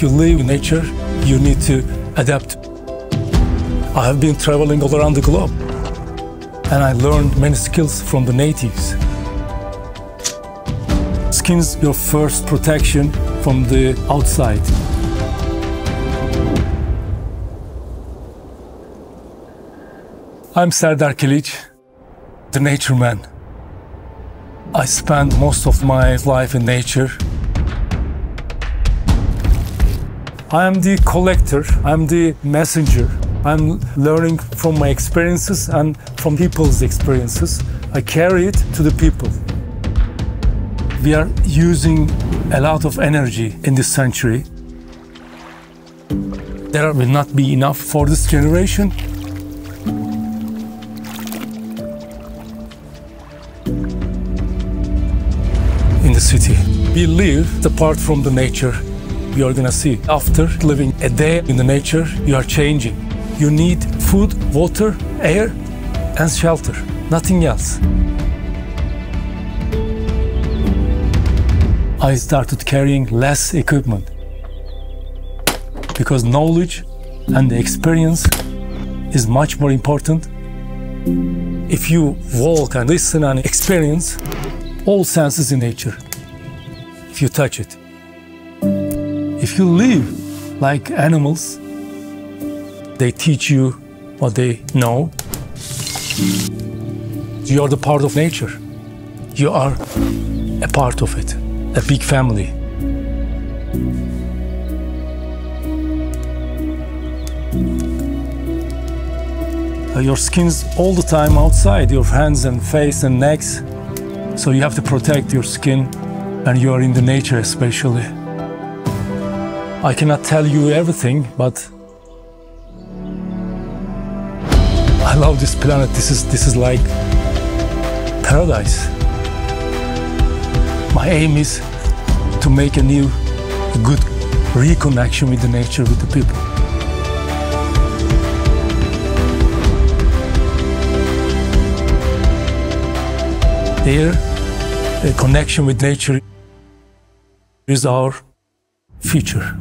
you live in nature, you need to adapt. I have been traveling all around the globe, and I learned many skills from the natives. Skin's your first protection from the outside. I'm Serdar Kilic, the nature man. I spent most of my life in nature. I am the collector, I'm the messenger. I'm learning from my experiences and from people's experiences. I carry it to the people. We are using a lot of energy in this century. There will not be enough for this generation. In the city, we live apart from the nature. We are gonna see after living a day in the nature, you are changing. You need food, water, air, and shelter, nothing else. I started carrying less equipment because knowledge and the experience is much more important. If you walk and listen and experience all senses in nature, if you touch it, if you live like animals, they teach you what they know. You are the part of nature. You are a part of it, a big family. Your skin's all the time outside, your hands and face and necks. So you have to protect your skin, and you are in the nature especially. I cannot tell you everything, but I love this planet. This is like paradise. My aim is to make a good reconnection with the nature, with the people. Their connection with nature is our future.